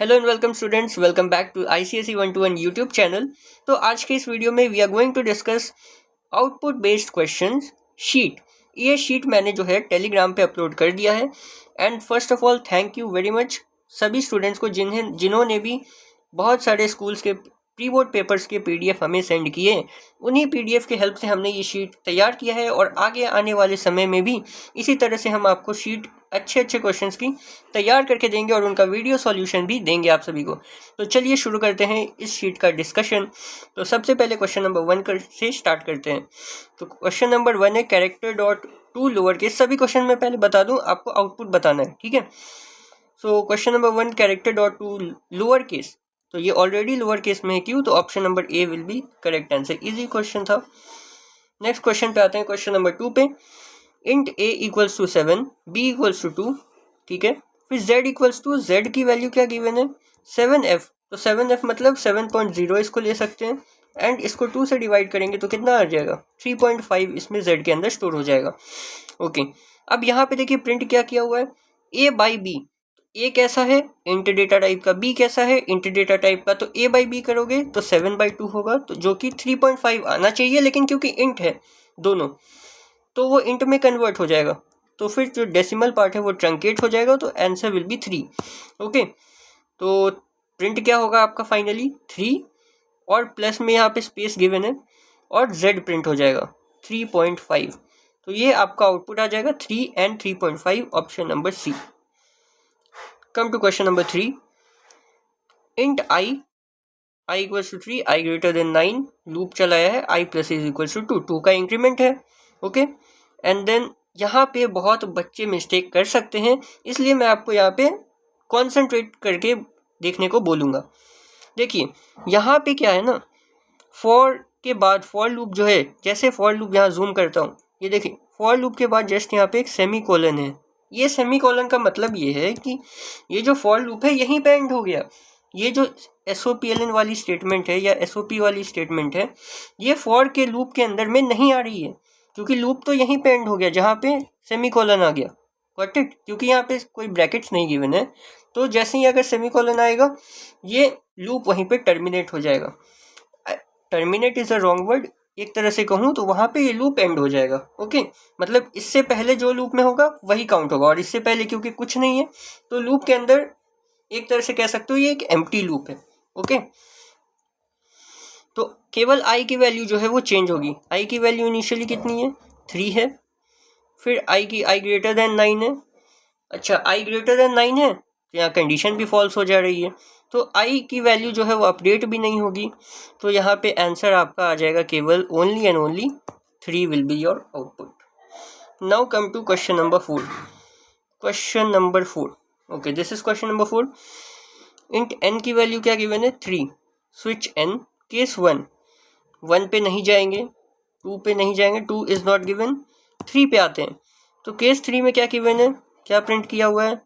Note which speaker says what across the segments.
Speaker 1: Hello and welcome students, welcome back to ICSE 121 YouTube channel. तो आज के इस वीडियो में we are going to discuss output based questions sheet. ये sheet मैंने जो है टेलीग्राम पे अपलोड कर दिया है। And first of all thank you very much सभी स्टूडेंट्स को जिन्होंने भी बहुत सारे स्कूल्स के प्री बोर्ड पेपर्स के PDF हमें सेंड किए। उन्हीं PDF के हेल्प से हमने ये शीट तैयार किया है और आगे आने वाले समय में भी इसी तरह से हम आपको शीट अच्छे क्वेश्चंस की तैयार करके देंगे और उनका वीडियो सॉल्यूशन भी देंगे आप सभी को। तो चलिए शुरू करते हैं इस शीट का डिस्कशन। तो सबसे पहले क्वेश्चन नंबर 1 से स्टार्ट करते हैं। तो क्वेश्चन नंबर 1 है character dot to lower case. सभी क्वेश्चन में पहले बता दूं, आपको आउटपुट बताना है, ठीक है। So question number 1 character dot to lower case. तो ये ऑलरेडी लोअर केस में है, क्यों? तो option number A will be correct answer. Easy question था। नेक्स्ट क्वेश्चन पे आते हैं, क्वेश्चन नंबर 2 पे। Int a equals to 7, b equals to 2, ठीक है। फिर z इक्वल्स टू, z की वैल्यू क्या गिवन है? 7f। तो 7f मतलब 7.0 इसको ले सकते हैं। एंड इसको 2 से डिवाइड करेंगे तो कितना आ जाएगा? 3.5 इसमें z के अंदर स्टोर हो जाएगा। ओके, अब यहाँ पे देखिए प्रिंट क्या किया हुआ है, a बाई b। ए कैसा है? इंट डेटा टाइप का। बी कैसा है? इंट डेटा टाइप का। तो a बाई बी करोगे तो 7/2 होगा, तो जो कि 3.5 आना चाहिए, लेकिन क्योंकि इंट है दोनों तो वो इंट में कन्वर्ट हो जाएगा। तो फिर जो डेसिमल पार्ट है वो ट्रंकेट हो जाएगा, तो आंसर विल बी 3। ओके, तो प्रिंट क्या होगा आपका फाइनली? 3 और प्लस में यहाँ पे स्पेस गिवन है और z प्रिंट हो जाएगा 3.5। तो ये आपका आउटपुट आ जाएगा 3 and 3.5, option number C. Come to question number 3। Int i equals to 3, i greater than 9, loop चलाया है, i plus is equals to 2 का इंक्रीमेंट है। ओके, एंड देन यहाँ पे बहुत बच्चे मिस्टेक कर सकते हैं, इसलिए मैं आपको यहाँ पे कॉन्सेंट्रेट करके देखने को बोलूँगा। देखिए यहाँ पे क्या है ना, फॉर के बाद फॉर लूप जो है, जैसे फॉर लूप यहाँ जूम करता हूँ, ये देखिए फॉर लूप के बाद जस्ट यहाँ पे एक सेमी कोलन है। ये सेमी कोलन का मतलब ये है कि ये जो फॉर लूप है यहीं पे एंड हो गया। ये जो SOPLN वाली स्टेटमेंट है या SOP वाली स्टेटमेंट है, ये फॉर के लूप के अंदर में नहीं आ रही है, क्योंकि लूप तो यहीं पे एंड हो गया जहाँ पे सेमी कोलन आ गया। Got it? क्योंकि यहाँ पे कोई ब्रैकेट्स नहीं गिवन है, तो जैसे ही अगर सेमी कोलन आएगा ये लूप वहीं पे टर्मिनेट हो जाएगा। Terminate is a wrong word, एक तरह से कहूँ तो वहाँ पे ये लूप एंड हो जाएगा। ओके, मतलब इससे पहले जो लूप में होगा वही काउंट होगा, और इससे पहले क्योंकि कुछ नहीं है तो लूप के अंदर एक तरह से कह सकते हो ये एक एम्प्टी लूप है। ओके, तो केवल i की वैल्यू जो है वो चेंज होगी। i की वैल्यू इनिशियली कितनी है? 3 है। फिर i ग्रेटर देन 9 है। अच्छा, i ग्रेटर देन 9 है तो यहाँ कंडीशन भी फॉल्स हो जा रही है, तो i की वैल्यू जो है वो अपडेट भी नहीं होगी। तो यहाँ पे आंसर आपका आ जाएगा केवल only and only 3 will be your output. Now come to question number 4। Question number 4, okay, this is question number 4। Int n की वैल्यू क्या गिवन है? 3। स्विच n, केस 1 पे नहीं जाएंगे, 2 पे नहीं जाएंगे, 2 इज नॉट गिवन। 3 पे आते हैं, तो केस 3 में क्या गिवन है, क्या प्रिंट किया हुआ है?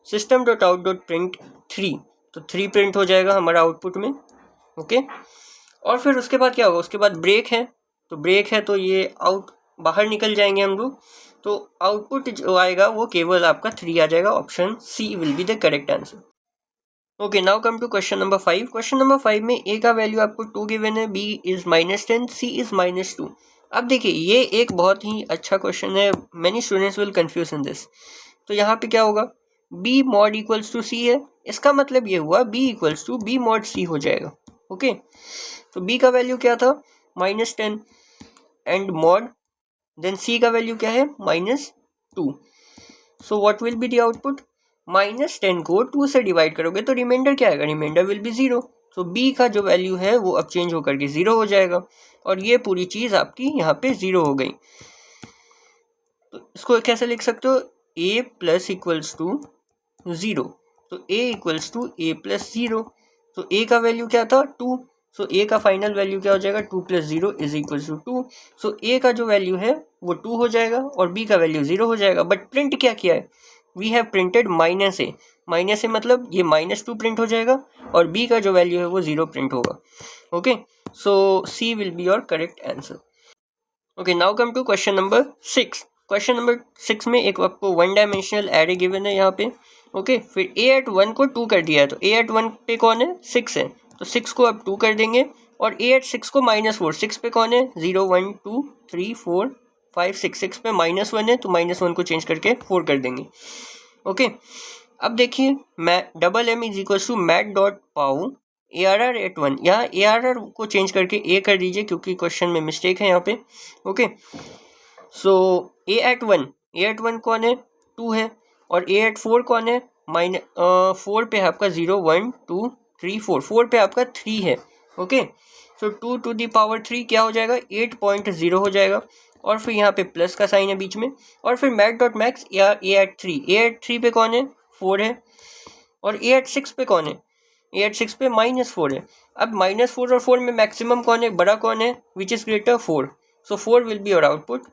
Speaker 1: System dot out dot print 3। तो 3 प्रिंट हो जाएगा हमारा आउटपुट में। ओके, और फिर उसके बाद क्या होगा? उसके बाद ब्रेक है, तो ब्रेक है तो ये आउट बाहर निकल जाएंगे हम लोग, तो आउटपुट जो आएगा वो केवल आपका 3 आ जाएगा। Option C will be the correct answer. Okay, now come to question number 5। Question number 5 में a का वैल्यू आपको 2 गिवन है, b इज -10, c इज -2। अब देखिए ये एक बहुत ही अच्छा क्वेश्चन है, many students will confuse in this. तो यहाँ पे क्या होगा? b mod equals to c है, इसका मतलब ये हुआ b equals to b mod c हो जाएगा। ओके, तो b का वैल्यू क्या था? -10 एंड मॉड, देन c का वैल्यू क्या है? -2। So what will be the output? -10 को 2 से डिवाइड करोगे तो रिमाइंडर क्या आएगा? Reminder will be 0। So b का जो वैल्यू है वो अब चेंज होकर के 0 हो जाएगा, और ये पूरी चीज़ आपकी यहाँ पे 0 हो गई। तो इसको कैसे लिख सकते हो? a प्लस इक्वल्स टू 0, तो a equals to a plus 0। तो a का वैल्यू क्या था? 2। सो a का फाइनल वैल्यू क्या हो जाएगा? 2 plus 0 is equals to 2। So a का जो वैल्यू है वो 2 हो जाएगा और b का वैल्यू 0 हो जाएगा। बट प्रिंट क्या किया है? We have printed -a। -a मतलब ये -2 प्रिंट हो जाएगा और b का जो वैल्यू है वो 0 प्रिंट होगा। Okay, so c will be your correct answer. Okay, now come to question number 6। Question number 6 में एक आपको 1 डायमेंशनल एरे गिवन है यहाँ पे। ओके, फिर a एट 1 को 2 कर दिया है, तो a एट 1 पे कौन है, 6 है, तो 6 को अब 2 कर देंगे, और a एट 6 को -4, 6 पे कौन है, 0 1 2 3 4 5 6, 6 पे -1 है, तो -1 को चेंज करके 4 कर देंगे। ओके, अब देखिए MM is equal to mat dot pow ARR at 1, यहाँ ARR को चेंज करके A कर दीजिए क्योंकि क्वेश्चन में मिस्टेक है यहाँ पे। ओके, सो A एट 1 कौन है, 2 है, और A एट 4 कौन है, 4 पे आपका 0 1 2 3 4 पे आपका 3 है। Okay, so 2 to the power 3 क्या हो जाएगा, 8.0 हो जाएगा, और फिर यहाँ पे प्लस का साइन है बीच में, और फिर मैट डॉट मैक्स या A एट 3 पे कौन है, 4 है, और A एट 6 पे कौन है, A एट 6 पे -4 है। अब -4 और 4 में मैक्सिमम कौन है, बड़ा कौन है, which is greater 4, so 4 will be your output,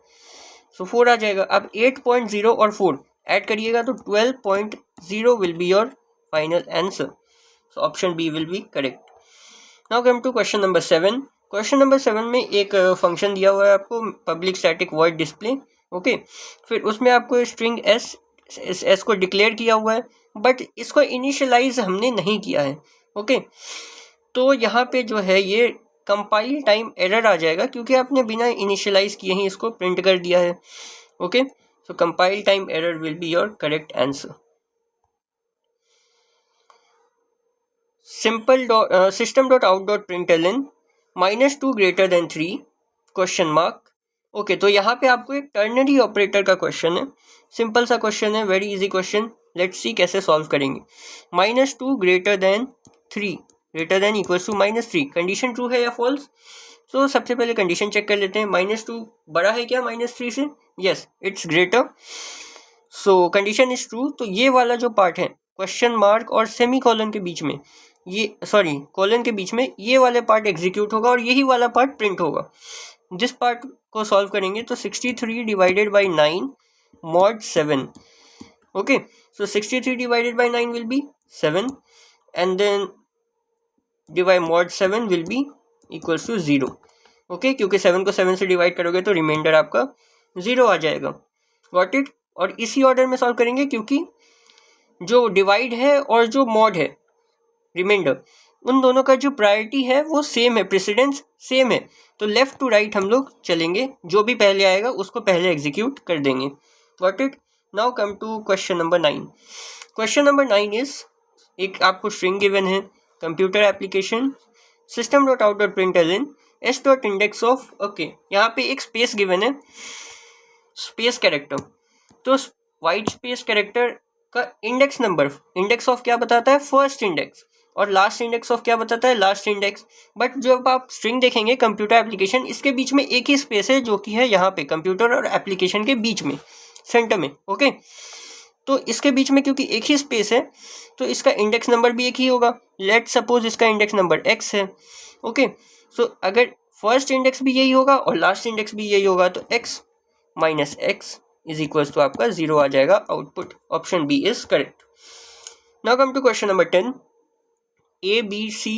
Speaker 1: so 4 आ जाएगा। अब 8.0 और 4 ऐड करिएगा तो 12.0 will be your final answer, so option b will be correct. Now come to question number 7। Question number 7 में एक फंक्शन दिया हुआ है आपको, public static void display. Okay, फिर उसमें आपको स्ट्रिंग एस को डिक्लेयर किया हुआ है, बट इसको इनिशियलाइज हमने नहीं किया है। ओके, तो यहाँ पे जो है ये कंपाइल टाइम एरर आ जाएगा क्योंकि आपने बिना इनिशियलाइज किए ही इसको प्रिंट कर दिया है। Okay, so compile time error will be your correct answer. Simple system dot out dot println -2 greater than 3 question mark. Okay, तो यहाँ पे आपको एक टर्नरी ऑपरेटर का क्वेश्चन है, सिंपल सा क्वेश्चन है, very easy question, let's see कैसे सॉल्व करेंगे। -2 greater than 3 greater than equals to -3, condition true है या फॉल्स, तो सबसे पहले कंडीशन चेक कर लेते हैं। -2 बड़ा है क्या -3 से, yes it's greater, so condition is true. तो ये वाला जो पार्ट है क्वेश्चन मार्क और सेमी कॉलन के बीच में, ये सॉरी कॉलन के बीच में ये वाले पार्ट एग्जीक्यूट होगा और यही वाला पार्ट प्रिंट होगा। जिस पार्ट को सॉल्व करेंगे तो 63 divided by 9 mod 7। Okay, so 63 divided by 9 will be 7 and then divide mod 7 will be equals to 0। Okay, क्योंकि 7 को 7 से डिवाइड करोगे तो रिमाइंडर आपका 0 आ जाएगा। गॉट इट, और इसी ऑर्डर में सॉल्व करेंगे क्योंकि जो डिवाइड है और जो मॉड है रिमाइंडर, उन दोनों का जो प्रायोरिटी है वो सेम है, प्रेसिडेंस सेम है, तो लेफ्ट टू राइट हम लोग चलेंगे, जो भी पहले आएगा उसको पहले एग्जीक्यूट कर देंगे। Got it, now come to question number 9। Question number 9 is, एक आपको स्ट्रिंग गिवन है, computer application system dot out dot println s dot index of, okay यहाँ पे एक स्पेस गिवन है, स्पेस कैरेक्टर, तो वाइट स्पेस कैरेक्टर का index number, index of क्या बताता है, फर्स्ट इंडेक्स, और लास्ट इंडेक्स ऑफ क्या बताता है, लास्ट इंडेक्स। बट जब आप स्ट्रिंग देखेंगे कंप्यूटर एप्लीकेशन, इसके बीच में एक ही स्पेस है जो कि है यहाँ पे कंप्यूटर और एप्लीकेशन के बीच में, सेंटर में। ओके, तो इसके बीच में क्योंकि एक ही स्पेस है तो इसका इंडेक्स नंबर भी एक ही होगा। लेट सपोज इसका इंडेक्स नंबर x है। ओके, सो अगर फर्स्ट इंडेक्स भी यही होगा और लास्ट इंडेक्स भी यही होगा तो x minus x is equals to आपका 0 आ जाएगा output, option B is correct. Now come to question number 10। A B C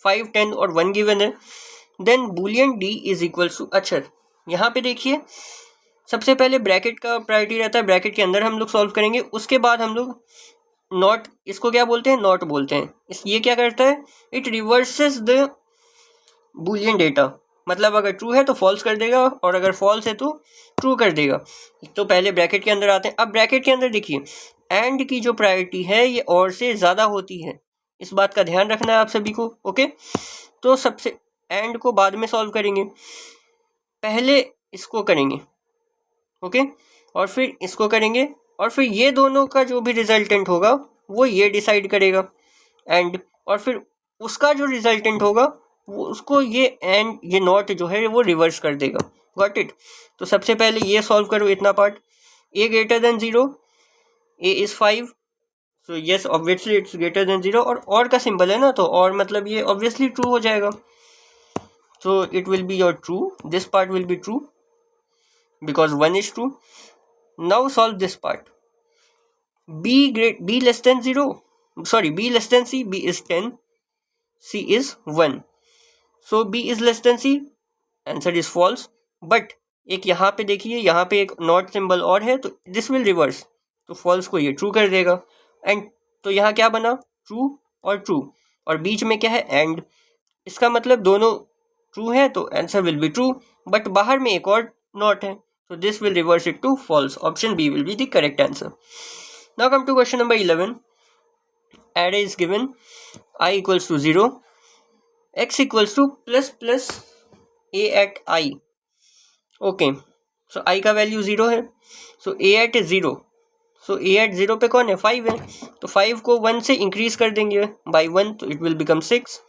Speaker 1: 5 10 और 1 गिवन है, then boolean D is equals to, अच्छा यहाँ पे देखिए सबसे पहले ब्रैकेट का प्रायोरिटी रहता है, ब्रैकेट के अंदर हम लोग सॉल्व करेंगे, उसके बाद हम लोग नॉट, इसको क्या बोलते हैं, नॉट बोलते हैं। ये क्या करता है, it reverses the Boolean data, मतलब अगर ट्रू है तो फॉल्स कर देगा और अगर फॉल्स है तो ट्रू कर देगा। तो पहले ब्रैकेट के अंदर आते हैं। अब ब्रैकेट के अंदर देखिए एंड की जो प्रायोरिटी है ये और से ज़्यादा होती है, इस बात का ध्यान रखना है आप सभी को। ओके, तो सबसे एंड को बाद में सॉल्व करेंगे, पहले इसको करेंगे। ओके, और फिर इसको करेंगे, और फिर ये दोनों का जो भी रिजल्टेंट होगा वो ये डिसाइड करेगा एंड, और फिर उसका जो रिजल्टेंट होगा वो उसको ये एंड ये नॉट जो है वो रिवर्स कर देगा। गॉट इट, तो सबसे पहले ये सॉल्व करो इतना part, a greater than 0, a is 5, so yes obviously it's greater than 0, और का सिंबल है ना, तो और मतलब ये ऑब्वियसली ट्रू हो जाएगा, so it will be your true, this part will be true because 1 is true. Now solve this part. B less than 0, sorry, B less than C, B is 10, C is 1, so B is less than C, answer is false, but एक यहाँ पे देखिए, यहाँ पे एक not symbol और है, तो दिस विल रिवर्स, तो फॉल्स को ये ट्रू कर देगा। एंड तो यहाँ क्या बना, ट्रू और ट्रू, और बीच में क्या है, एंड। इसका मतलब दोनों ट्रू है तो answer will be true, but बाहर में एक और नॉट है, so this will reverse it to false. Option B will be the correct answer. Now come to question number 11. Array is given I equals to 0, x equals to plus a at I. Okay, so I का value 0 है, so a at is 0. So a at 0 पे कौन है, 5 है, तो 5 को 1 से increase कर देंगे बाई 1, तो इट विल बिकम 6.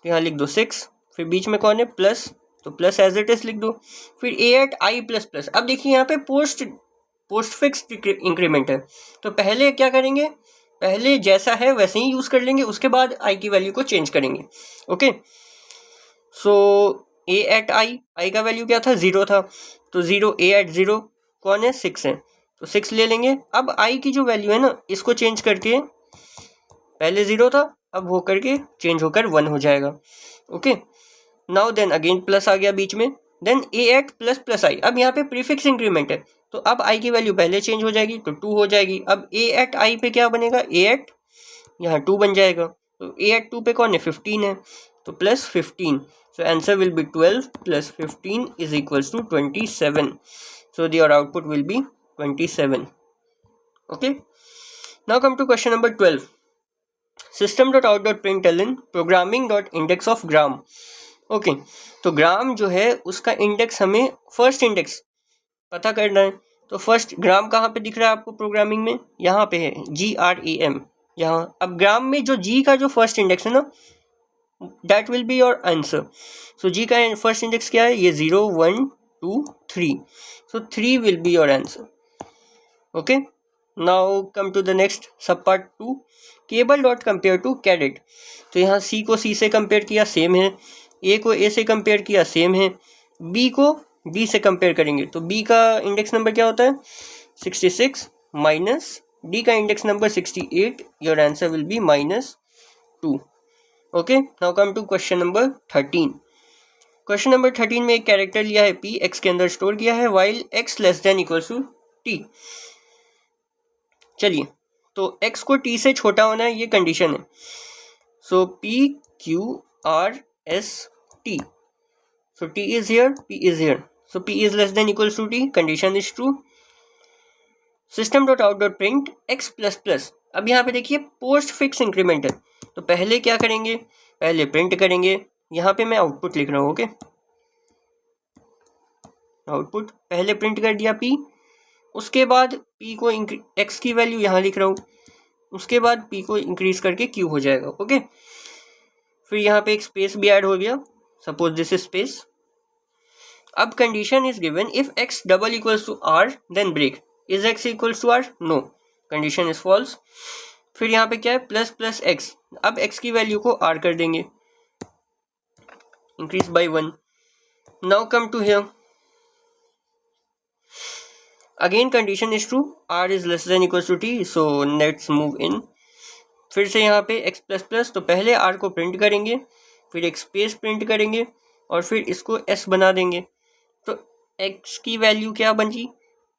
Speaker 1: यहाँ लिख दो 6, फिर बीच में कौन है, प्लस, तो प्लस एज इट इज लिख दो, फिर a at i plus plus. अब देखिए यहाँ पे पोस्ट फिक्स इंक्रीमेंट है, तो पहले क्या करेंगे, पहले जैसा है वैसे ही यूज़ कर लेंगे, उसके बाद आई की वैल्यू को चेंज करेंगे. ओके, सो a एट आई का वैल्यू क्या था, 0 था, तो 0 a एट 0 कौन है, 6 है, तो 6 ले लेंगे. अब आई की जो वैल्यू है ना, इसको चेंज करके, पहले 0 था, अब हो करके चेंज होकर 1 हो जाएगा. Okay, now then again plus आ गया बीच में, then a eight plus plus i. अब यहाँ पे प्रीफिक्स इंक्रीमेंट है, तो अब i की वैल्यू पहले चेंज हो जाएगी, तो 2 हो जाएगी. अब a एट i पे क्या बनेगा, a एट यहाँ 2 बन जाएगा, तो a एट 2 पे कौन है, 15 है, तो plus 15. So answer will be 12 plus 15 is equals to 27. So your output will be 27. Okay, now come to question number 12. system.out.println programming.index of gram. Okay, तो ग्राम जो है उसका इंडेक्स हमें फर्स्ट इंडेक्स पता करना है. तो फर्स्ट ग्राम कहाँ पे दिख रहा है आपको प्रोग्रामिंग में, यहाँ पे है GRAM यहाँ. अब ग्राम में जो G का जो फर्स्ट इंडेक्स है ना, that will be your answer. So G का फर्स्ट इंडेक्स क्या है, ये 0 1 2 3, so 3 will be your answer. Okay, now come to the next sub part 2, cable dot compare to cadet. तो यहाँ C को C से कंपेयर किया, सेम है, A को A से कंपेयर किया, सेम है, B को D से कंपेयर करेंगे, तो B का इंडेक्स नंबर क्या होता है, 66 माइनस D का index number 68, your answer will be -2. Okay, now come to question number 13. Question number 13 में एक कैरेक्टर लिया है P, X के अंदर स्टोर किया है, while X less than equals to T. चलिए, तो x को t से छोटा होना है, ये कंडीशन है. सो p q r s t, so t is here, p is here, so p is less than equals to t, condition is true. system.out.print x plus plus. अब यहाँ पे देखिए पोस्ट फिक्स इंक्रीमेंट है, तो पहले क्या करेंगे, पहले प्रिंट करेंगे. यहाँ पे मैं आउटपुट लिख रहा हूँ. ओके, आउटपुट पहले प्रिंट कर दिया p, उसके बाद p को x की वैल्यू यहाँ लिख रहा हूँ, उसके बाद p को इंक्रीज करके q हो जाएगा. ओके, फिर यहाँ पे एक स्पेस भी ऐड हो गया, सपोज दिस इज स्पेस. अब condition is given if x double equals to r then break. Is x equals to r, no, condition is false. फिर यहाँ पे क्या है, प्लस प्लस x. अब x की वैल्यू को r कर देंगे, increase by 1. Now come to here, again condition is true, r is less than equals to t, so let's move in. फिर से यहाँ पे x प्लस प्लस, तो पहले r को प्रिंट करेंगे, फिर एक स्पेस प्रिंट करेंगे, और फिर इसको s बना देंगे. तो x की वैल्यू क्या बनी,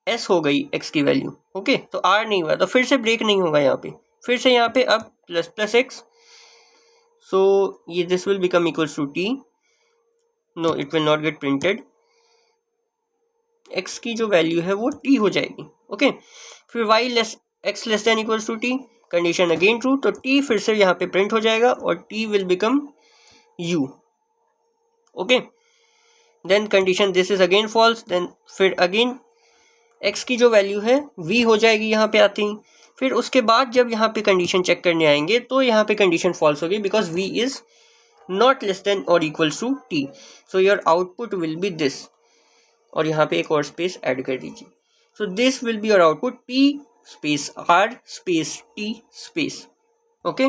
Speaker 1: s हो गई x की वैल्यू. ओके, तो r नहीं हुआ, तो फिर से ब्रेक नहीं होगा यहाँ पे. फिर से यहाँ पे अब प्लस प्लस x, सो ये this will become equals to t, no it will not get printed. x की जो वैल्यू है वो t हो जाएगी. ओके, फिर y x less than equals to t, condition again true, तो t फिर से यहाँ पे प्रिंट हो जाएगा और t will become u. Okay, then condition this is again false, then फिर अगेन x की जो वैल्यू है v हो जाएगी यहाँ पे आती ही. फिर उसके बाद जब यहाँ पे कंडीशन चेक करने आएंगे तो यहाँ पे कंडीशन फॉल्स होगी, because v is not less than और equals to t, so your output will be this. और यहाँ पे एक और स्पेस ऐड कर दीजिए, so this will be your output, p space r space t space. Okay,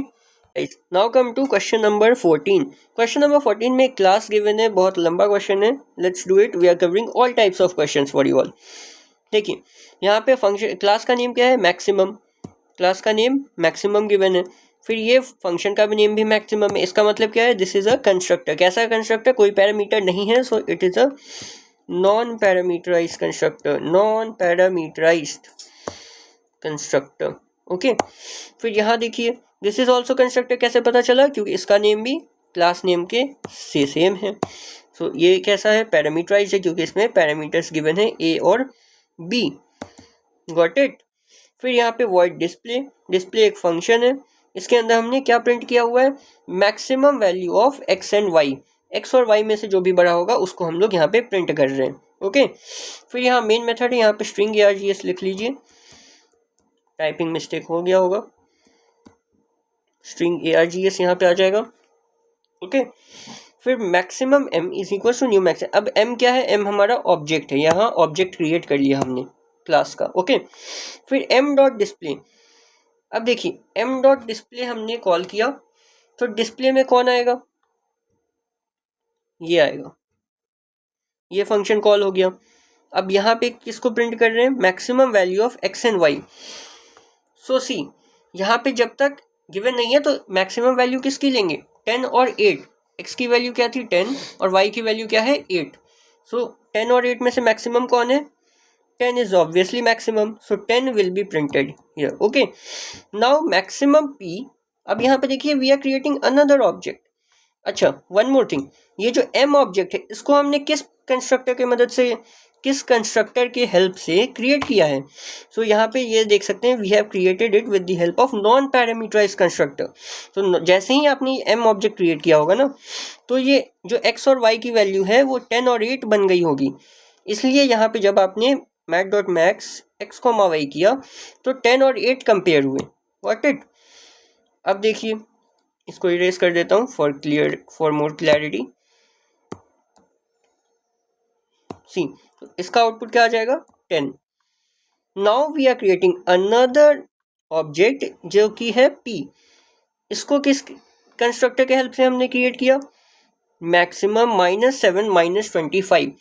Speaker 1: now come to question number 14. Question number 14 में class given है, बहुत लंबा क्वेश्चन है. Let's do it, we are covering all types of questions for you all. देखिए यहाँ पे function, class का नेम क्या है, मैक्सिमम. क्लास का नेम मैक्सिमम गिवन है, फिर ये फंक्शन का भी नेम भी मैक्सिमम है. इसका मतलब क्या है, दिस इज अ कंस्ट्रक्टर. कैसा कंस्ट्रक्टर, कोई पैरामीटर नहीं है, so it is a non parameterize constructor, non parameterized constructor. Okay, फिर यहाँ देखिए दिस इज ऑल्सो कंस्ट्रक्टर, कैसे पता चला? क्योंकि इसका नेम भी क्लास नेम के से सेम है। सो ये कैसा है? पैरामीटराइज है, क्योंकि इसमें पैरामीटर्स गिवन है ए और बी। Got it. फिर यहाँ पे वॉइड डिस्प्ले, डिस्प्ले एक फंक्शन है, इसके अंदर हमने क्या प्रिंट किया हुआ है? Maximum value of x and y, x और वाई में से जो भी बड़ा होगा उसको हम लोग यहाँ पे प्रिंट कर रहे हैं। ओके, फिर यहाँ मेन मेथड है, यहाँ पे स्ट्रिंग args लिख लीजिए, टाइपिंग मिस्टेक हो गया होगा, स्ट्रिंग args यहाँ पे आ जाएगा। ओके, फिर maximum m is equal to new max. अब m क्या है? m हमारा ऑब्जेक्ट है, यहाँ ऑब्जेक्ट क्रिएट कर लिया हमने क्लास का। ओके, फिर m डॉट डिस्प्ले। अब देखिए m डॉट डिस्प्ले हमने कॉल किया तो डिस्प्ले में कौन आएगा? ये आएगा, ये फंक्शन कॉल हो गया। अब यहाँ पे किसको प्रिंट कर रहे हैं? Maximum value of x and y. So see, यहाँ पे जब तक गिवन नहीं है तो मैक्सिमम वैल्यू किसकी लेंगे? 10 और 8। एक्स की वैल्यू क्या थी? 10, और वाई की वैल्यू क्या है? 8। सो 10 और 8 में से मैक्सिमम कौन है? 10 is obviously maximum, so 10 will be printed here. Okay, now maximum p. अब यहाँ पे देखिए we are creating another object. अच्छा, वन मोर थिंग, ये जो m ऑब्जेक्ट है इसको हमने किस कंस्ट्रक्टर की मदद से, किस कंस्ट्रक्टर के हेल्प से क्रिएट किया है? सो यहाँ पे ये देख सकते हैं, we have created it with the help of non parameterize constructor. तो जैसे ही आपने m ऑब्जेक्ट क्रिएट किया होगा ना, तो ये जो x और y की वैल्यू है वो 10 और 8 बन गई होगी। इसलिए यहाँ पे जब आपने mat.max x, y किया तो 10 और 8 कंपेयर हुए। What it. अब देखिए इसको इरेज कर देता हूँ फॉर मोर क्लैरिटी। सी, तो इसका आउटपुट क्या आ जाएगा? 10। Now we are creating another object जो कि है p। इसको किस कंस्ट्रक्टर के हेल्प से हमने क्रिएट किया? मैक्सिमम -7 -25।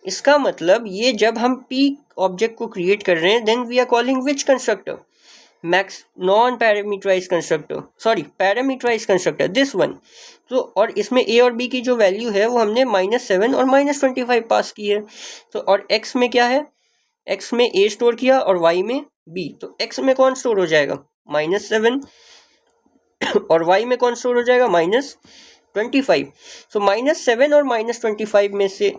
Speaker 1: इसका मतलब ये जब हम p ऑब्जेक्ट को क्रिएट कर रहे हैं, then we are calling which constructor? Max non parameterize constructor, sorry parameterize constructor, this one. तो और इसमें a और b की जो वैल्यू है वो हमने -7 और -25 पास की है। तो और x में क्या है? x में a स्टोर किया और y में b। तो x में कौन स्टोर हो जाएगा? -7, और y में कौन स्टोर हो जाएगा? -25। सो -7 और -25 में से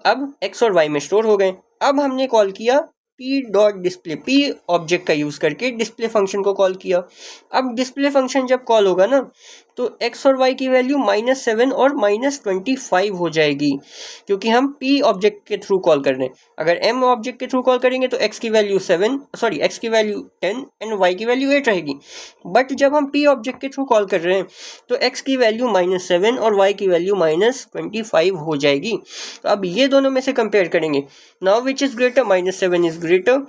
Speaker 1: अब x और y में स्टोर हो गए। अब हमने कॉल किया p dot display, p object का यूज करके डिस्प्ले फंक्शन को कॉल किया। अब डिस्प्ले फंक्शन जब कॉल होगा ना, तो x और y की वैल्यू -7 और -25 हो जाएगी, क्योंकि हम p ऑब्जेक्ट के थ्रू कॉल कर रहे हैं। अगर m ऑब्जेक्ट के थ्रू कॉल करेंगे तो x की वैल्यू 7, सॉरी x की वैल्यू 10 एंड y की वैल्यू 8 रहेगी। बट जब हम p ऑब्जेक्ट के थ्रू कॉल कर रहे हैं तो x की वैल्यू -7 और y की वैल्यू -25 हो जाएगी। तो अब ये दोनों में से कंपेयर करेंगे। Now which is greater? -7 is greater,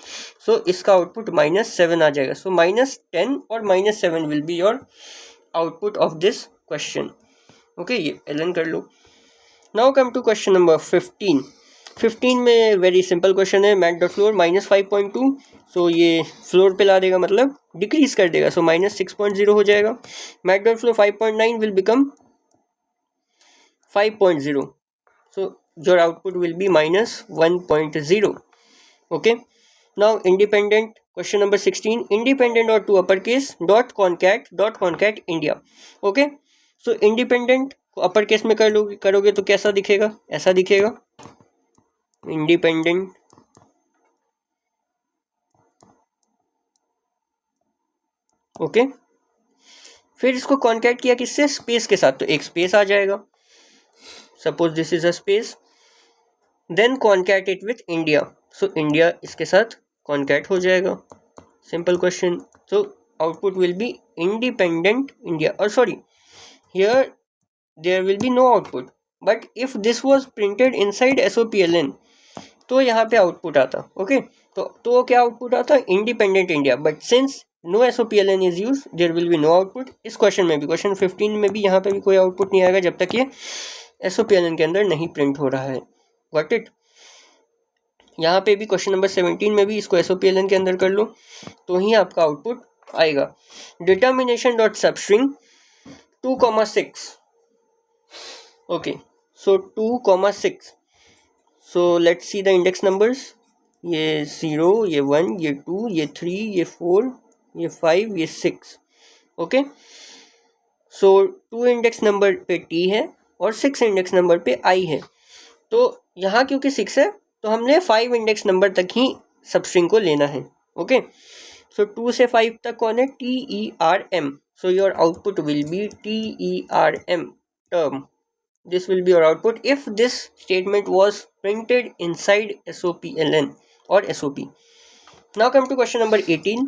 Speaker 1: so इसका आउटपुट -7 आ जाएगा। सो -10 और -7 will be your output of this question. Okay, ये एलन कर लो। Now come to question number 15। 15 में वेरी सिंपल क्वेश्चन है, मैट डॉट फ्लोर -5.2। सो ये फ्लोर पे ला देगा, मतलब डिक्रीज कर देगा, सो -6.0 हो जाएगा। Mat dot floor 5.9 will become 5.0, so your output will be -1.0. okay, now independent, question number 16, independent or to uppercase dot concat India. okay, so independent को upper case में करोगे तो कैसा दिखेगा? ऐसा दिखेगा, इंडिपेंडेंट। ओके, फिर इसको कॉन्कैट किया किससे? स्पेस के साथ, तो एक स्पेस आ जाएगा, suppose this is a space, then concat it with India, so India इसके साथ कॉन्कैट हो जाएगा। Simple question. So output will be independent India, और sorry here there will be no output, but if this was printed inside SOPLN तो यहाँ पे output आता। Okay, तो क्या आउटपुट आता? Independent India, but since no SOPLN is use, there will be no output. इस question में भी, क्वेश्चन 15 में भी यहाँ पे भी कोई आउटपुट नहीं आएगा जब तक ये SOPLN के अंदर नहीं प्रिंट हो रहा है। Got it. यहाँ पे भी क्वेश्चन नंबर 17 में भी इसको SOPLN के अंदर कर लो तो ही आपका आउटपुट आएगा। Determination dot substring 2,6। Okay, so 2,6, so let's see the index numbers. ये 0, ये 1, ये 2, ये 3, ये 4, ये 5, ये 6. ओके. सो 2 इंडेक्स नंबर पे टी है और 6 इंडेक्स नंबर पे आई है. तो यहाँ क्योंकि 6 है तो हमने 5 इंडेक्स नंबर तक ही सब स्ट्रिंग को लेना है. ओके. सो 2 से 5 तक कौन है? TERM. So your output will B TERM term. This will be your output if this statement was printed inside SOPLN or SOP. Now come to question number 18.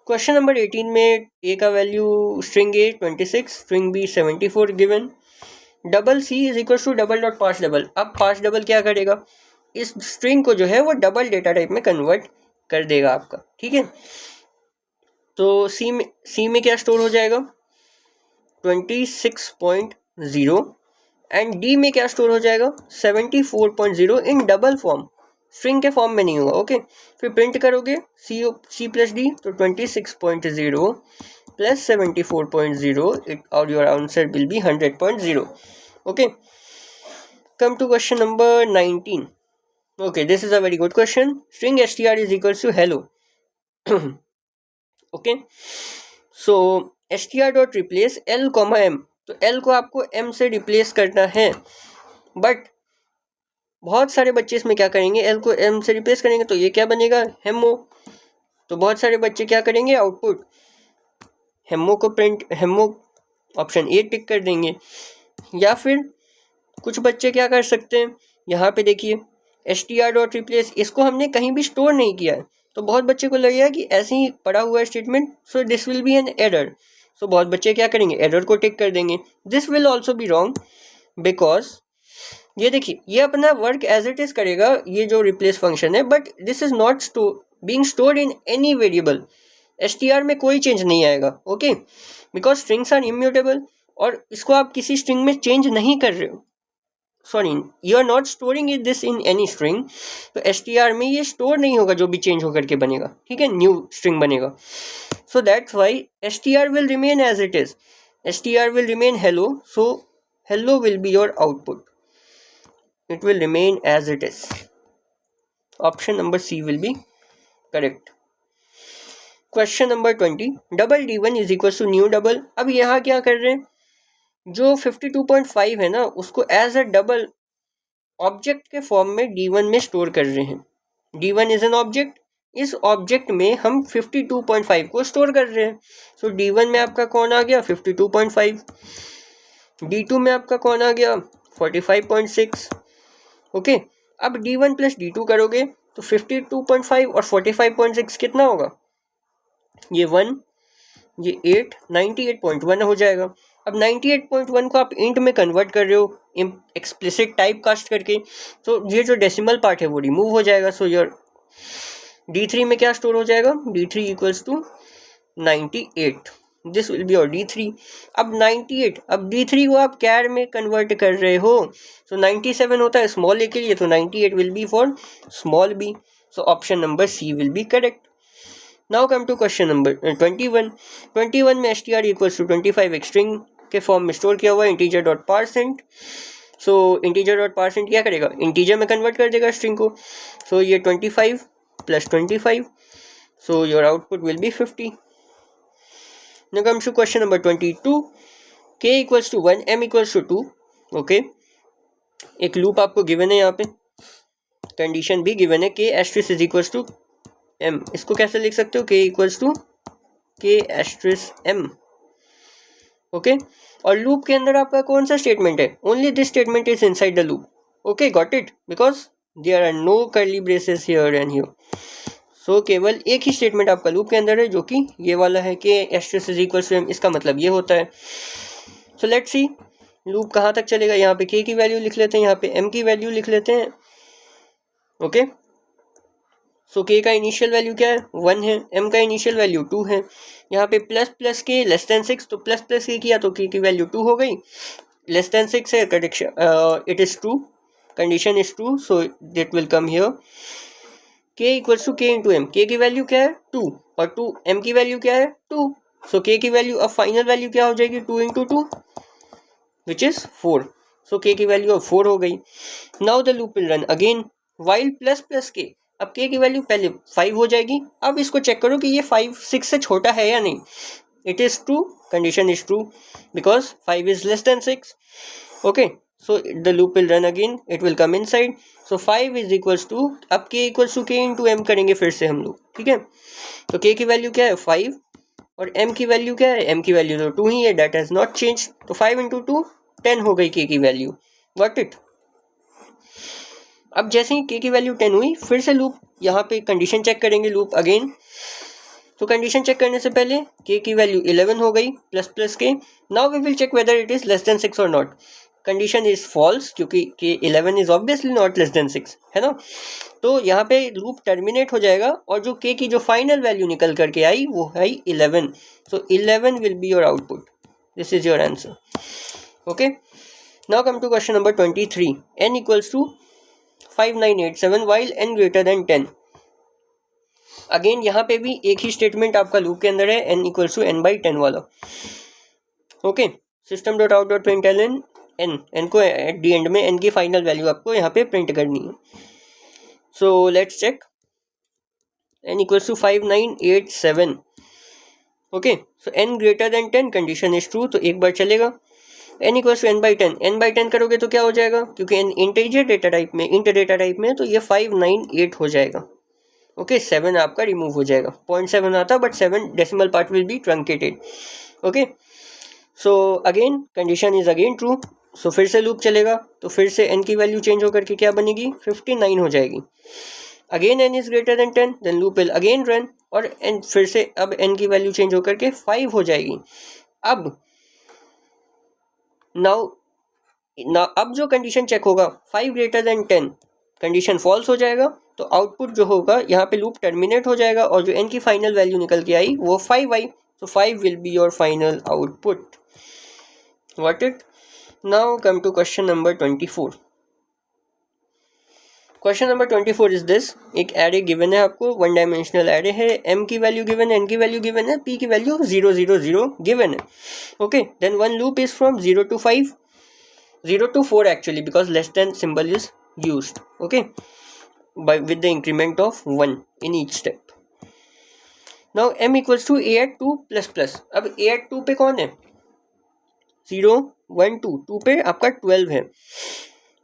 Speaker 1: Question number 18 में a का value string a 26, string b 74 गिवन. Double c is equal to double dot parse double. अब parse double क्या करेगा? इस string को जो है वो डबल डेटा टाइप में कन्वर्ट कर देगा आपका. ठीक है. तो सी में क्या स्टोर हो जाएगा? 26.0 एंड डी में क्या स्टोर हो जाएगा? 74.0 इन डबल फॉर्म. स्ट्रिंग के फॉर्म में नहीं होगा. ओके. फिर प्रिंट करोगे सी प्लस डी तो 26.0 प्लस 74.0 इट और your answer will be 100.0. Okay. Come to question number 19. Okay, this is a very good question. String str is equal to hello. Okay. So str dot replace l comma m. तो l को आपको m से replace करना है. But बहुत सारे बच्चे इसमें क्या करेंगे? l को m से रिप्लेस करेंगे तो ये क्या बनेगा? हेमो. तो बहुत सारे बच्चे क्या करेंगे? आउटपुट हेमो को प्रिंट हेमो ऑप्शन ए टिक कर देंगे. या फिर कुछ बच्चे क्या कर सकते हैं? यहाँ पे देखिए str डॉट रिप्लेस, इसको हमने कहीं भी स्टोर नहीं किया है तो बहुत बच्चे को लगेगा कि ऐसे ही पड़ा हुआ है statement. So this will be an error. So बहुत बच्चे क्या करेंगे? एरर को टिक कर देंगे. This will also be wrong because ये देखिए ये अपना वर्क एज इट इज करेगा ये जो रिप्लेस फंक्शन है. But this is not being stored in any variable. str में कोई चेंज नहीं आएगा. Okay. Because strings are immutable और इसको आप किसी स्ट्रिंग में चेंज नहीं कर रहे हो. Sorry, you are not storing it this in any string. तो str में ये स्टोर नहीं होगा जो भी चेंज होकर के बनेगा. ठीक है. न्यू स्ट्रिंग बनेगा. So that's why str will remain as it is. str will remain hello. So hello will be your output. It will remain as it is. Option number C will be correct. Question number 20. Double D1 is equals to new double. अब यहाँ क्या कर रहे हैं? जो 52.5 है ना उसको एज अ डबल ऑब्जेक्ट के फॉर्म में D1 में स्टोर कर रहे हैं. D1 is an object. इस ऑब्जेक्ट में हम 52.5 को स्टोर कर रहे हैं. सो D1 में आपका कौन आ गया? 52.5. D2 में आपका कौन आ गया? 45.6. ओके. अब D1 प्लस D2 करोगे तो 52.5 और 45.6 कितना होगा? ये 1, ये 8, 98.1 हो जाएगा. अब 98.1 को आप इंट में कन्वर्ट कर रहे हो एक्सप्लिसिट टाइप कास्ट करके. तो ये जो डेसिमल पार्ट है वो रिमूव हो जाएगा. सो योर D3 में क्या स्टोर हो जाएगा? D3 equals to 98. This will be your D3. अब 98, अब D3 को आप कैर में कन्वर्ट कर रहे हो. सो 97 होता है स्मॉल ए के लिए तो 98 will be for small b. So option number c will be correct. Now come to question number 21. 21 में str इक्वल्स टू 25 एक स्ट्रिंग के फॉर्म में स्टोर किया हुआ है इंटीजर डॉट पारसेंट. सो इंटीजर डॉट पारसेंट क्या करेगा? इंटीजर में कन्वर्ट कर देगा स्ट्रिंग को. सो ये 25 plus 25. So your output will B 50. Now comes to question number 22. K equals to 1, M equals to 2. Okay. एक लूप आपको गिवन है यहाँ पे. कंडीशन भी गिवन है. K asterisk is equals to M. इसको कैसे लिख सकते हो? K equals to K asterisk M. Okay. और लूप के अंदर आपका कौन सा स्टेटमेंट है? Only this statement is inside the loop. Okay, got it? Because there are no curly braces here and here. So केवल एक ही स्टेटमेंट आपका लूप के अंदर है जो कि ये वाला है कि asterisk is equal to m. इसका मतलब ये होता है. सो लेट्स सी लूप कहाँ तक चलेगा. यहाँ पे k की वैल्यू लिख लेते हैं, यहाँ पे m की वैल्यू लिख लेते हैं. ओके. सो k का इनिशियल वैल्यू क्या है? 1 है. m का इनिशियल वैल्यू 2 है. यहाँ पे प्लस प्लस के लेस देन 6 तो प्लस प्लस के किया तो k की वैल्यू 2 हो गई. लेस देन 6 है it is true. Condition is true so that will come here. k equals to k into m. k की वैल्यू क्या है? 2 और 2 m की वैल्यू क्या है? 2. सो k की वैल्यू अब फाइनल वैल्यू क्या हो जाएगी? 2 इंटू 2 विच इज 4. सो के की वैल्यू अब 4 हो गई. Now the loop will run again while plus plus के. अब के की वैल्यू पहले 5 हो जाएगी. अब इसको चेक करो कि ये 5 6 से छोटा है या नहीं. It is true, condition is true because 5 is less than 6. Okay, so the loop will run again, it will come inside. so 5 is equals to, अब k equals to k into m करेंगे फिर से हम लोग. ठीक है, तो k की वैल्यू क्या है 5 और m की वैल्यू क्या है, m की वैल्यू तो 2 ही है, that has not changed. तो 5 into 2 10 हो गई k की वैल्यू. Got it? अब जैसे ही k की वैल्यू 10 हुई फिर से लूप यहाँ पे कंडीशन चेक करेंगे लूप अगेन. तो कंडीशन चेक करने से पहले k की वैल्यू 11 हो गई plus plus k. Now we will check whether it is less than 6 और नॉट. कंडीशन इज फॉल्स क्योंकि k 11 is obviously not less than 6 है ना. तो यहाँ पे लूप टर्मिनेट हो जाएगा और जो k की जो फाइनल वैल्यू निकल करके आई वो है 11. So 11 will be your output. This is your answer. Okay, now come to question number 23. n equals to 5987 while n greater than 10. Again यहाँ पे भी एक ही स्टेटमेंट आपका लूप के अंदर है, n equals to n by 10 वाला. Okay, system dot out dot print n n को एट दी एंड में n की फाइनल वैल्यू आपको यहाँ पे प्रिंट करनी है. So let's check. n equals to 5987. Okay, so n greater than 10 condition is true, तो एक बार चलेगा. n equals to n by 10. n by 10 करोगे तो क्या हो जाएगा, क्योंकि n इंटीजर डेटा टाइप में तो ये 598 हो जाएगा. ओके, 7 आपका रिमूव हो जाएगा. 0.7 आता but 7 decimal part will be truncated. Okay, so again condition is again true. So फिर से लूप चलेगा तो फिर से n की वैल्यू चेंज होकर के क्या बनेगी 59 हो जाएगी. Again n is greater than 10 then loop will again run और n फिर से अब n की वैल्यू चेंज होकर के 5 हो जाएगी. अब अब जो कंडीशन चेक होगा 5 ग्रेटर देन 10 कंडीशन फॉल्स हो जाएगा. तो आउटपुट जो होगा यहाँ पे लूप टर्मिनेट हो जाएगा और जो n की फाइनल वैल्यू निकल के आई वो 5 आई. So 5 will be your final output. Got it? Now come to question number 24. Question number 24 is this. एक एरे गिवन है आपको, वन डायमेंशनल एरे है. m की वैल्यू गिवन है, n की वैल्यू गिवन है, p की वैल्यू 0 0 0 गिवन है. Okay, then one loop is from 0 to 5, 0 to 4 actually because less than symbol is used. Okay, with the increment of 1 in each step. Now m equals to a at 2 plus plus. अब a at 2 पे कौन है 0 1 2, 2 पे आपका 12 है.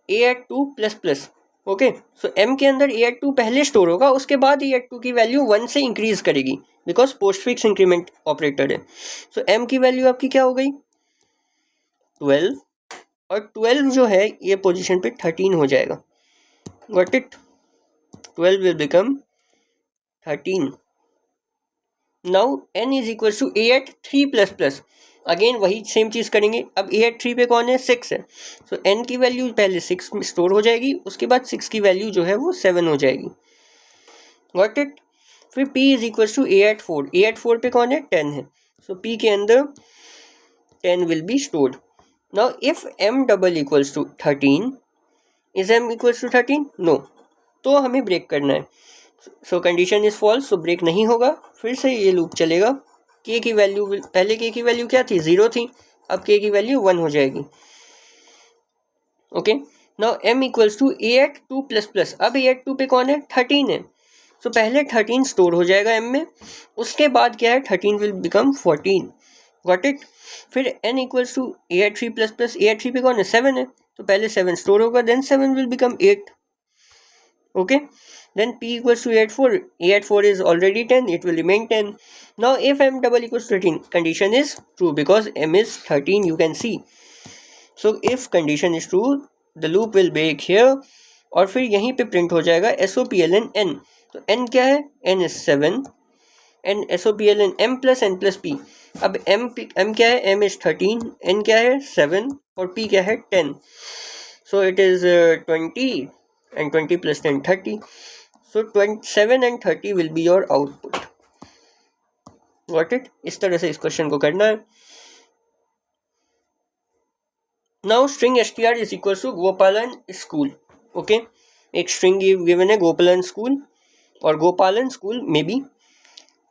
Speaker 1: a at 2 plus plus. Okay, so m के अंदर a at 2 पहले स्टोर होगा, उसके बाद a at 2 की वैल्यू 1 से इंक्रीज करेगी because post fix increment operator है. सो m की वैल्यू आपकी क्या हो गई 12 और 12 जो है ये पोजीशन पे 13 हो जाएगा. Got it? 12 will become 13. Now n is equal to a at 3 plus plus. Again वही सेम चीज़ करेंगे. अब a at 3 पे कौन है 6 है. सो n की वैल्यू पहले 6 में स्टोर हो जाएगी, उसके बाद 6 की वैल्यू जो है वो 7 हो जाएगी. Got it? फिर p is equal to a at 4. a at 4 पे कौन है 10 है. सो p के अंदर 10 will be stored. Now if m double equals to 13, is m equals to 13? No. तो हमें ब्रेक करना है. So condition is false, so break नहीं होगा. फिर से ये लूप चलेगा. k की वैल्यू पहले k की वैल्यू क्या थी 0 थी, अब k की वैल्यू 1 हो जाएगी. Okay, now m equals to a at 2 plus plus. अब a at 2 पे कौन है 13 है. सो पहले 13 स्टोर हो जाएगा m में, उसके बाद क्या है 13 विल बिकम 14. Got it? फिर n equals to a at 3 plus plus. a at 3 पे कौन है 7 है, तो पहले 7 स्टोर होगा, then 7 will become 8. Okay, then p equals to a at 4. a at 4 is already 10, it will remain 10. Now if m double equals to 13, condition is true because m is 13, you can see. So if condition is true, the loop will break here और फिर यहीं पे print हो जाएगा SOPLN n. तो n क्या है, n is 7 and SOPLN m plus n plus p. अब m क्या है, m is 13, n क्या है 7 और p क्या है 10. So it is 20 and 20 plus 10 30. So 27 and 30 will be your output. Got it? इस तरह से इस क्वेश्चन को करना है. Now string str is equals to Gopalan school. Okay, एक स्ट्रिंग गिवन है गोपालन स्कूल और गोपालन स्कूल में भी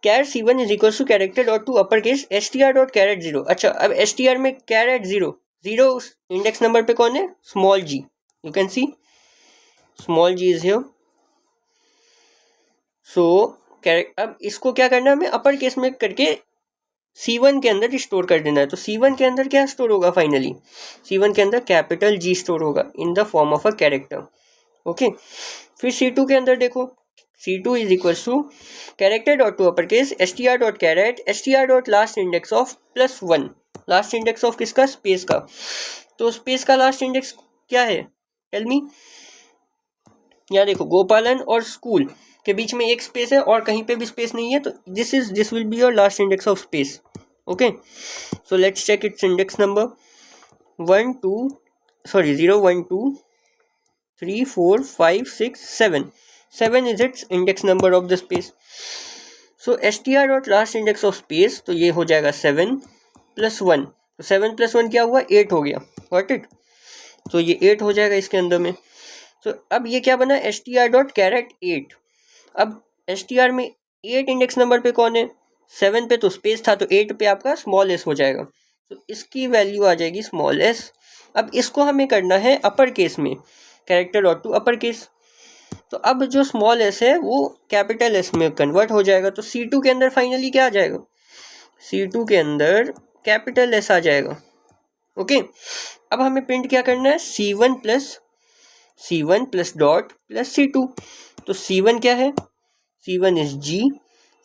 Speaker 1: char c1 is equals to character dot to upper case str dot char at 0. अच्छा, अब str में कैरेट 0 जीरो इंडेक्स नंबर पे कौन है, small g, you can see small g is here. So अब इसको क्या करना है हमें, अपर केस में करके C1 के अंदर स्टोर कर देना है। तो C1 के अंदर क्या स्टोर होगा, फाइनली C1 के अंदर कैपिटल G स्टोर होगा in the form of a character. Okay, फिर C2 के अंदर देखो, C2 is equal to character dot to upper case str dot char at str dot last index of +1। Last index of किसका, space का। तो space का last index क्या है, टेल मी। यहाँ देखो गोपालन और स्कूल के बीच में एक स्पेस है और कहीं पे भी स्पेस नहीं है, तो this will be your last index of space. Okay, so let's check its index number 0 1 2 3 4 5 6 7 7 is its index number of the space. So str dot last index of space, तो ये हो जाएगा 7 + 1, तो 7 + 1 क्या हुआ, 8 हो गया, गॉट इट। तो ये 8 हो जाएगा इसके अंदर में। तो अब ये क्या बना, str डॉट कैरेट 8। अब str में 8 इंडेक्स नंबर पे कौन है, 7 पे तो स्पेस था, तो 8 पे आपका स्मॉल s हो जाएगा, तो इसकी वैल्यू आ जाएगी स्मॉल s। अब इसको हमें करना है अपर केस में, character dot to upper case. तो अब जो स्मॉल s है वो कैपिटल S में कन्वर्ट हो जाएगा, तो C2 के अंदर फाइनली क्या आ जाएगा, C2 के अंदर कैपिटल S आ जाएगा। ओके, अब हमें प्रिंट क्या करना है, C1 plus dot plus C2। तो C1 क्या है, C1 इज G,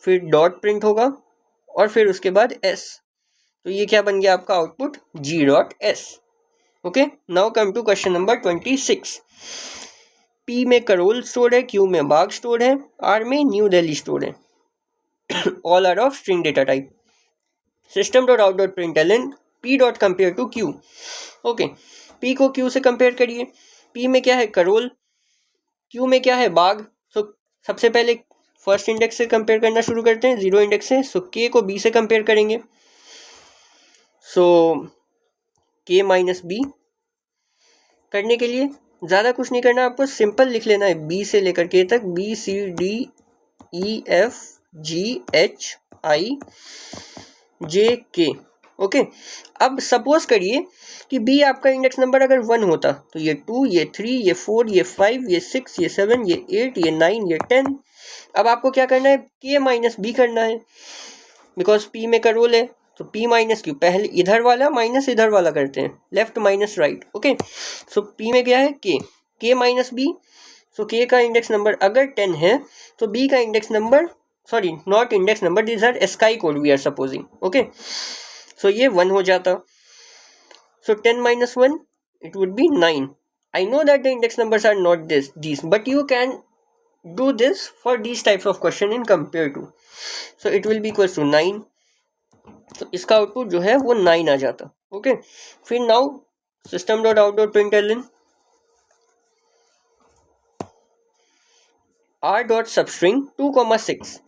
Speaker 1: फिर डॉट प्रिंट होगा और फिर उसके बाद S। तो ये क्या बन गया आपका output, G dot S। Okay, now come to question number 26। P में करोल स्टोर है, Q में बाग स्टोर है, R में न्यू दिल्ली स्टोर है। All are of string data type. System dot out dot println P dot compare to Q। Okay, P को Q से compare करिए। P में क्या है, करोल, Q में क्या है, बाग। सो सबसे पहले फर्स्ट इंडेक्स से कंपेयर करना शुरू करते हैं, 0 इंडेक्स से। सो K को B से कंपेयर करेंगे, सो K माइनस B। करने के लिए ज़्यादा कुछ नहीं करना, आपको सिंपल लिख लेना है B से लेकर K तक, B C D E F G H I J K। Okay, अब सपोज करिए कि B आपका इंडेक्स नंबर अगर 1 होता, तो ये 2, ये 3, ये 4, ये 5, ये 6, ये 7, ये 8, ये 9, ये 10। अब आपको क्या करना है, K माइनस B करना है, बिकॉज P में का रोल है। तो P माइनस Q, पहले इधर वाला माइनस इधर वाला करते हैं, left minus right. Okay, so P में क्या है, K माइनस B। सो K का इंडेक्स नंबर अगर 10 है तो B का index number, sorry not index number, this are ASCII code we are supposing. Okay, so ये 1 हो जाता। सो 10 minus 1, it would be 9. I know that the index numbers are not these, but you can do this for these types of question in compare to. So it will be equals to 9. तो इसका output जो है वो 9 आ जाता। Okay, फिर now system dot out dot println r dot substring 2,6।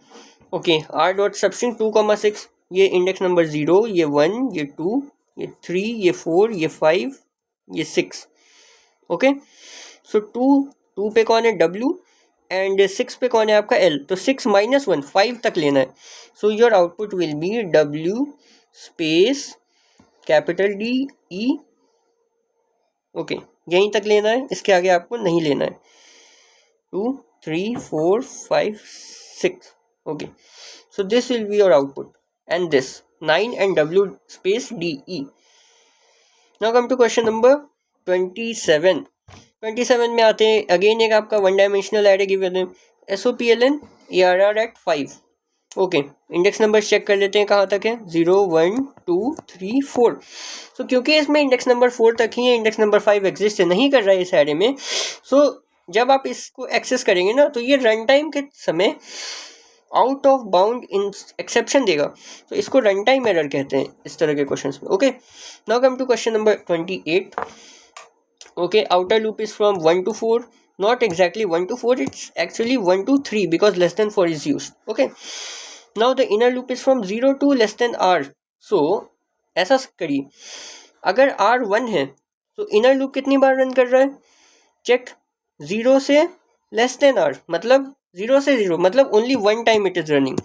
Speaker 1: Okay, r dot substring 2,6, ये index number 0, ये 1, ये 2, ये 3, ये 4, ये 5, ये 6। ओके, सो 2 पे कौन है, W, एंड 6 पे कौन है आपका L। तो 6 माइनस 1, 5 तक लेना है। सो your output will B W space capital D E। Okay, यहीं तक लेना है, इसके आगे आपको नहीं लेना है। 2 3 4 5 6। Okay, so this will be your output, and this 9 and W space DE. Now come to question number 27. 27 में आते हैं, अगेन एक आपका वन डायमेंशनल एरे गिवन है, SOPLN ARR at 5। Okay, index number check कर लेते हैं कहाँ तक है, 0 1 2 3 4। सो क्योंकि इसमें इंडेक्स नंबर 4 तक ही है, इंडेक्स नंबर 5 एग्जिस्ट नहीं कर रहा है इस एरे में। सो जब आप इसको एक्सेस करेंगे ना, तो ये रन टाइम के समय out of bound in exception देगा, तो इसको रन टाइम एरर कहते हैं इस तरह के क्वेश्चंस में। Okay, now come to question number 28। Okay, outer loop is from 1 to 4, not exactly 1 to 4, it's actually 1 to 3 because less than 4 is used. Okay, now the inner loop is from 0 to less than r. So ऐसा करिए, अगर r 1 है तो inner loop कितनी बार run कर रहा है, check, 0 से लेस देन r, मतलब 0 से 0, मतलब only 1 time it is running.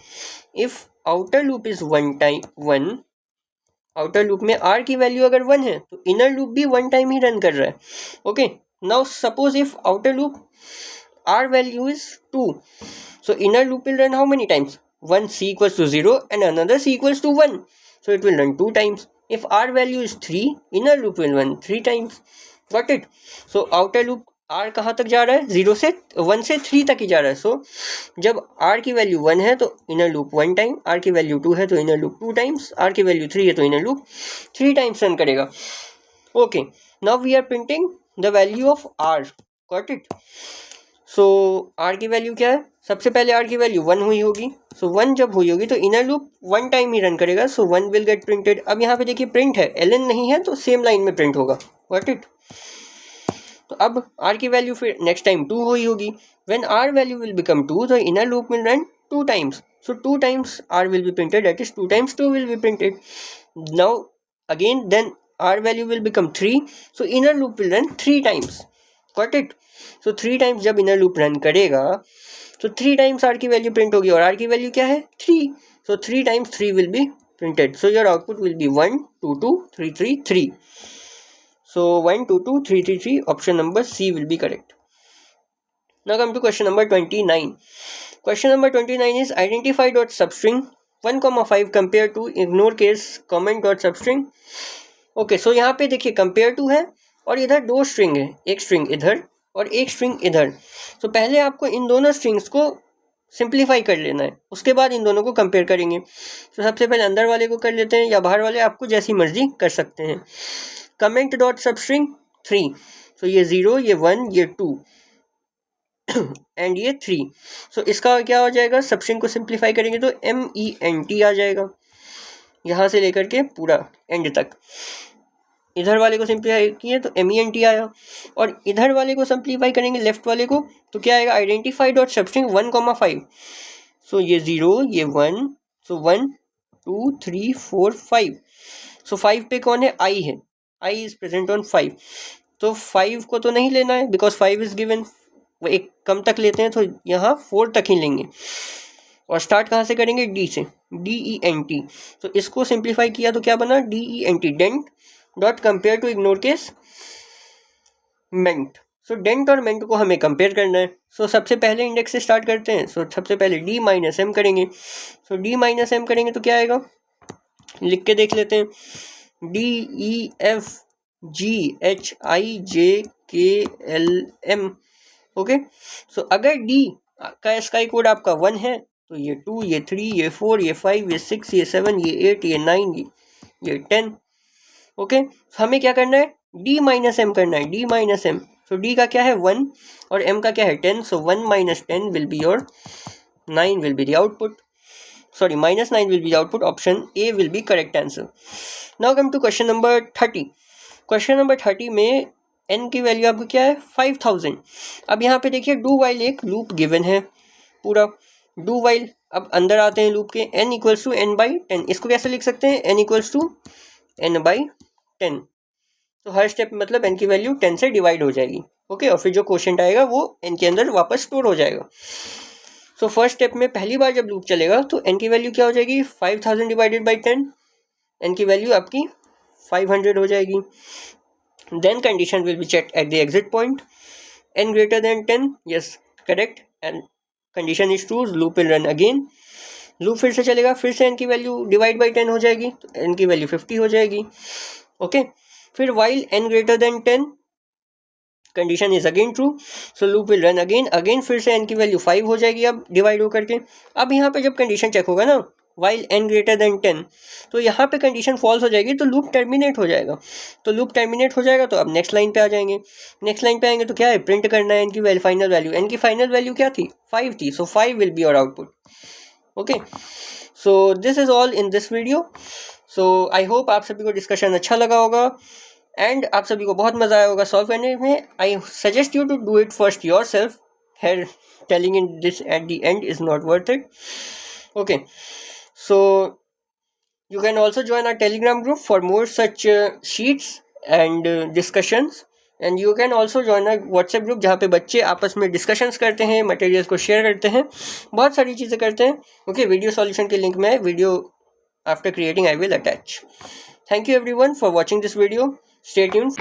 Speaker 1: If outer loop is 1 time 1, outer loop में r की वैल्यू अगर 1 है तो इनर लूप भी 1 टाइम ही रन कर रहा है. Okay, now suppose if outer loop r value is 2, so inner loop will run how many times? One c equals to 0 and another c equals to 1, so it will run 2 times. If r value is 3, inner loop will run 3 times. Got it? So outer loop r कहाँ तक जा रहा है? 0 से 1 से 3 तक ही जा रहा है. सो जब r की वैल्यू 1 है तो इनर लूप 1 टाइम, r की वैल्यू 2 है तो इनर लूप 2 टाइम्स, r की वैल्यू 3 है तो इनर लूप 3 टाइम्स रन करेगा. Okay, now we are printing the value of r. Got it? So r की वैल्यू क्या है? सबसे पहले r की वैल्यू 1 हुई होगी. सो 1 जब हुई होगी तो इनर लूप 1 टाइम ही रन करेगा. सो 1 विल गेट प्रिंटेड. अब यहाँ पे देखिए प्रिंट है, ln नहीं है तो सेम लाइन में प्रिंट होगा. Got it? तो अब r की वैल्यू फिर नेक्स्ट टाइम 2 हुई होगी. When r value will become 2 तो inner loop will run 2 times. So 2 times r will be printed, that is 2 times 2 will be printed. Now again then r value will become 3, so inner loop will run 3 times. Got it? So 3 times जब inner loop run करेगा तो 3 times r की value print होगी और r की value क्या है? 3. So 3 times 3 will be printed. So your output will be 1 2 2 3 3 3. So 1 2 2 3 3 3, option number C will be correct. Now come to question number 29. Question number 29 is identify dot substring 1,5 compare to ignore case comment dot substring. Okay, so यहाँ पे देखिए compare to है और इधर 2 string है, एक string इधर और एक स्ट्रिंग इधर. तो पहले आपको इन दोनों स्ट्रिंग्स को सिंप्लीफाई कर लेना है, उसके बाद इन दोनों को कंपेयर करेंगे. तो सबसे पहले अंदर वाले को कर लेते हैं या बाहर वाले, आपको जैसी मर्जी कर सकते हैं. कमेंट डॉट सबस्ट्रिंग 3, सो ये 0 ये 1 ये 2 एंड ये 3. सो इसका क्या हो जाएगा? सबस्ट्रिंग को सिंप्लीफाई करेंगे तो MENT आ जाएगा, यहाँ से लेकर के पूरा एंड तक. इधर वाले को सिंप्लीफाई किए तो MENT आया और इधर वाले को सिंप्लीफाई करेंगे लेफ्ट वाले को तो क्या आएगा? Identify dot substring 1,5. सो ये 0 ये 1, सो 1 2 3 4 5. सो 5 पे कौन है? I है, I इज प्रेजेंट ऑन 5. तो 5 को तो नहीं लेना है बिकॉज 5 इज गिवन, वो एक कम तक लेते हैं तो यहाँ 4 तक ही लेंगे. और स्टार्ट कहाँ से करेंगे? D से, DENT. तो इसको सिंप्लीफाई किया तो क्या बना? DENT, dent dot compare to ignore case ment. So dent और मेंट को हमें कंपेयर करना है. सो सबसे पहले इंडेक्स से स्टार्ट करते हैं. सो सबसे पहले D माइनस M करेंगे. सो D माइनस M करेंगे तो क्या आएगा? लिख के देख लेते हैं. DEFGHIJKLM. ओके, सो अगर D का स्काई कोड आपका 1 है तो ये 2 ये 3 ये 4 ये 5 ये 6 ये 7 ये 8 ये 9 ये 10. ओके, हमें क्या करना है? D माइनस M करना है, D माइनस M. सो D का क्या है? 1 और M का क्या है? 10. So 1 minus 10 will be your 9 will be the output. Sorry, minus 9 will be the output. Option A will be correct answer. Now come to question number 30. Question number 30 में n की value आपको क्या है? 5000. अब यहाँ पे देखिए डू वाइल एक लूप गिवन है पूरा. डू वाइल, अब अंदर आते हैं लूप के. n equals to n/10. इसको कैसे लिख सकते हैं? n equals to n/10. तो हर स्टेप मतलब n की वैल्यू 10 से डिवाइड हो जाएगी. ओके, और फिर जो क्वोशिएंट आएगा वो n के अंदर वापस स्टोर हो जाएगा. सो फर्स्ट स्टेप में पहली बार जब लूप चलेगा तो n की वैल्यू क्या हो जाएगी? 5000 डिवाइडेड बाई 10. n की वैल्यू आपकी 500 हो जाएगी. Then condition will be checked at the exit point. n greater than 10, yes, correct. And condition is true, loop will run again. Loop फिर से चलेगा, फिर से n की वैल्यू डिवाइड बाई 10 हो जाएगी तो n की वैल्यू 50 हो जाएगी. ओके, फिर while n greater than 10 condition is again true, so loop will run again फिर से n की वैल्यू 5 हो जाएगी अब डिवाइड हो करके. अब यहाँ पे जब कंडीशन चेक होगा ना while n greater than 10, तो यहाँ पे कंडीशन फॉल्स हो जाएगी तो लूप टर्मिनेट हो जाएगा. तो लूप टर्मिनेट हो जाएगा तो अब नेक्स्ट लाइन पे आ जाएंगे. नेक्स्ट लाइन पे आएंगे तो क्या है? प्रिंट करना है n की वैल्यू, फाइनल वैल्यू. n की फाइनल वैल्यू क्या थी? 5 थी. सो 5 will be your output. Okay, so this is all in this video. So I hope आप सभी को डिस्कशन अच्छा लगा होगा एंड आप सभी को बहुत मज़ा आया होगा सॉल्व करने में. I suggest you to do it first yourself. Here telling in this at the end is not worth it. Okay, so you can also join our Telegram group for more such sheets and discussions, and you can also join our WhatsApp group जहाँ पे बच्चे आपस में discussions करते हैं, materials को share करते हैं, बहुत सारी चीज़ें करते हैं. ओके, वीडियो सॉल्यूशन के लिंक में video after creating I will attach. Thank you everyone for watching this video. Stay tuned.